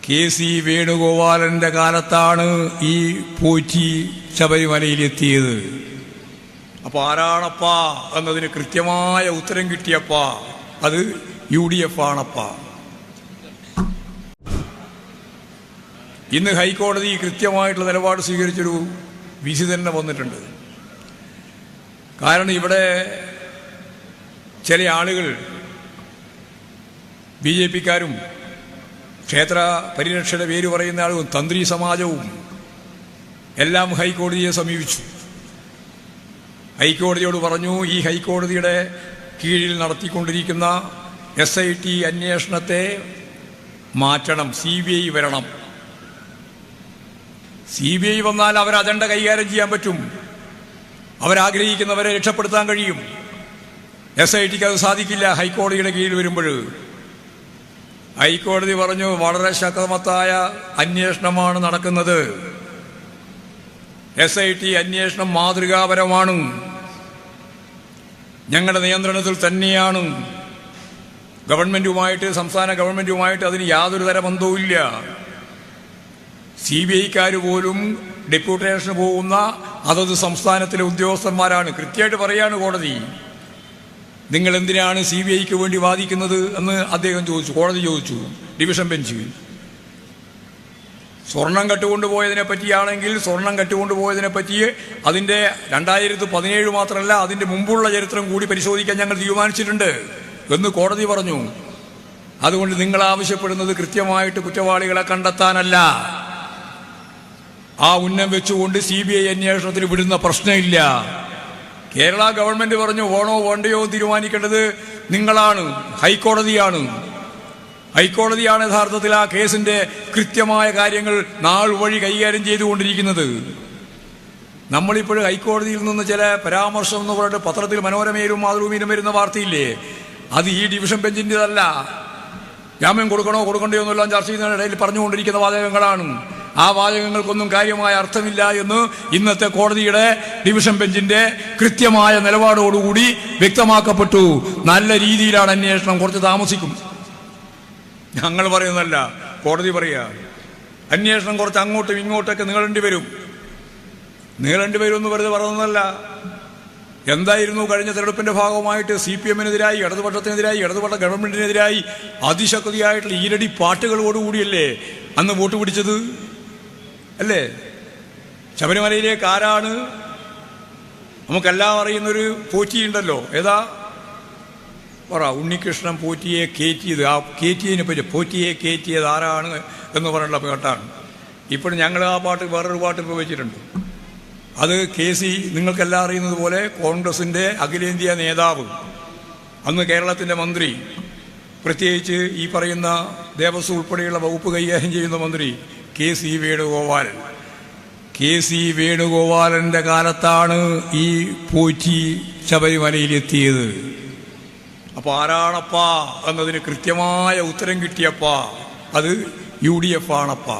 KC വേണുഗോപാലന്റെ കാലത്താണ് ഈ പോറ്റി ശബരിമലയിലെത്തിയത്. അപ്പോൾ ആരാണപ്പാ എന്നതിന് കൃത്യമായ ഉത്തരം കിട്ടിയപ്പാ അത് UDF ആണപ്പാ. ഇന്ന് ഹൈക്കോടതി കൃത്യമായിട്ടുള്ള നിലപാട് സ്വീകരിച്ചൊരു വിധി തന്നെ വന്നിട്ടുണ്ട്. കാരണം ഇവിടെ ചില ആളുകൾ BJPക്കാരും ക്ഷേത്ര പരിരക്ഷയുടെ പേര് പറയുന്ന ആളും തന്ത്രി സമാജവും എല്ലാം ഹൈക്കോടതിയെ സമീപിച്ചു. ഹൈക്കോടതിയോട് പറഞ്ഞു, ഈ ഹൈക്കോടതിയുടെ കീഴിൽ നടത്തിക്കൊണ്ടിരിക്കുന്ന SIT അന്വേഷണത്തെ മാറ്റണം, CBI വരണം. CBI വന്നാൽ അവർ അജണ്ട കൈകാര്യം ചെയ്യാൻ പറ്റും, അവരാഗ്രഹിക്കുന്നവരെ രക്ഷപ്പെടുത്താൻ കഴിയും. SITക്ക് അത് സാധിക്കില്ല ഹൈക്കോടതിയുടെ കീഴിൽ വരുമ്പോൾ. ഹൈക്കോടതി പറഞ്ഞു, വളരെ ശക്തമായ അന്വേഷണമാണ് നടക്കുന്നത്, SIT അന്വേഷണം മാതൃകാപരമാണ്, ഞങ്ങളുടെ നിയന്ത്രണത്തിൽ തന്നെയാണ്, ഗവൺമെന്റുമായിട്ട് സംസ്ഥാന ഗവൺമെന്റുമായിട്ട് അതിന് യാതൊരു തര ബന്ധവുമില്ല. CBIക്കാർ പോലും ഡെപ്യൂട്ടേഷന് പോകുന്ന അതത് സംസ്ഥാനത്തിലെ ഉദ്യോഗസ്ഥന്മാരാണ്. കൃത്യമായിട്ട് പറയാണ് കോടതി. നിങ്ങൾ എന്തിനാണ് CBIക്ക് വേണ്ടി വാദിക്കുന്നത് എന്ന് അദ്ദേഹം ചോദിച്ചു, കോടതി ചോദിച്ചു, ഡിവിഷൻ ബെഞ്ച്. സ്വർണം കട്ടുകൊണ്ടുപോയതിനെ പറ്റിയാണെങ്കിൽ സ്വർണം കട്ടുകൊണ്ടുപോയതിനെ പറ്റി അതിൻ്റെ 2017 മാത്രമല്ല അതിൻ്റെ മുമ്പുള്ള ചരിത്രം കൂടി പരിശോധിക്കാൻ ഞങ്ങൾ തീരുമാനിച്ചിട്ടുണ്ട് എന്ന് കോടതി പറഞ്ഞു. അതുകൊണ്ട് നിങ്ങൾ ആവശ്യപ്പെടുന്നത് കൃത്യമായിട്ട് കുറ്റവാളികളെ കണ്ടെത്താനല്ല, ആ ഉന്നം വെച്ചുകൊണ്ട് CBI അന്വേഷണത്തിന് വിടുന്ന പ്രശ്നമില്ല. കേരള ഗവൺമെന്റ് പറഞ്ഞു, വേണോ വേണ്ടയോ തീരുമാനിക്കേണ്ടത് നിങ്ങളാണ്, ഹൈക്കോടതിയാണ്. ഹൈക്കോടതിയാണ് യഥാർത്ഥത്തിൽ ആ കേസിന്റെ കൃത്യമായ കാര്യങ്ങൾ നാൾ വഴി കൈകാര്യം ചെയ്തുകൊണ്ടിരിക്കുന്നത്. നമ്മളിപ്പോഴും ഹൈക്കോടതിയിൽ നിന്ന് ചില പരാമർശം എന്ന് പറഞ്ഞിട്ട് പത്രത്തിൽ മനോരമയിലും മാതൃഭൂമിയിലും വരുന്ന വാർത്തയില്ലേ, അത് ഈ ഡിവിഷൻ ബെഞ്ചിൻ്റെതല്ല. ജാമ്യം കൊടുക്കണോ കൊടുക്കണ്ടയോ എന്നെല്ലാം ചർച്ച ചെയ്യുന്നതിനിടയിൽ പറഞ്ഞുകൊണ്ടിരിക്കുന്ന വാചകങ്ങളാണ്. ആ വാചകങ്ങൾക്കൊന്നും കാര്യമായ അർത്ഥമില്ല എന്ന് ഇന്നത്തെ കോടതിയുടെ ഡിവിഷൻ ബെഞ്ചിന്റെ കൃത്യമായ നിലപാടോടുകൂടി വ്യക്തമാക്കപ്പെട്ടു. നല്ല രീതിയിലാണ് അന്വേഷണം, കുറച്ച് താമസിക്കും. ഞങ്ങൾ പറയുന്നതല്ല, കോടതി പറയുക. അന്വേഷണം കുറച്ച് അങ്ങോട്ടും ഇങ്ങോട്ടൊക്കെ നീളേണ്ടി വരും എന്ന് വെറുതെ പറയുന്നതല്ല. എന്തായിരുന്നു കഴിഞ്ഞ തെരഞ്ഞെടുപ്പിന്റെ ഭാഗമായിട്ട് CPM-നെതിരായി, ഇടതുപക്ഷത്തിനെതിരായി, ഇടതുപക്ഷ ഗവൺമെന്റിനെതിരായി അതിശക്തിയായിട്ടുള്ള ഈരടി പാട്ടുകളോടുകൂടിയല്ലേ അന്ന് വോട്ട് പിടിച്ചത്, അല്ലേ? ശബരിമലയിലേക്ക് ആരാണ്? നമുക്കെല്ലാം അറിയുന്നൊരു പോറ്റിയുണ്ടല്ലോ, ഏതാ പറ, ഉണ്ണികൃഷ്ണൻ പോറ്റിയെ കയറ്റിയത്. ആ കയറ്റിയതിനെ പറ്റി പോറ്റിയെ കയറ്റിയത് ആരാണ് എന്ന് പറഞ്ഞുള്ള പാട്ടാണ്. ഇപ്പോഴും ഞങ്ങൾ ആ പാട്ട് വേറൊരു പാട്ട് ഇപ്പോൾ വെച്ചിട്ടുണ്ട്. അത് KC നിങ്ങൾക്കെല്ലാം അറിയുന്നത് പോലെ കോൺഗ്രസിൻ്റെ അഖിലേന്ത്യാ നേതാവ്, അന്ന് കേരളത്തിൻ്റെ മന്ത്രി, പ്രത്യേകിച്ച് ഈ പറയുന്ന ദേവസ്വം ഉൾപ്പെടെയുള്ള വകുപ്പ് കൈകാര്യം ചെയ്യുന്ന മന്ത്രി KC വേണുഗോപാലൻ. KC വേണുഗോപാലന്റെ കാലത്താണ് ഈ പോറ്റി ശബരിമലയിലെത്തിയത്. അപ്പോൾ ആരാണപ്പാ എന്നതിന് കൃത്യമായ ഉത്തരം കിട്ടിയപ്പാ അത് UDF ആണപ്പാ.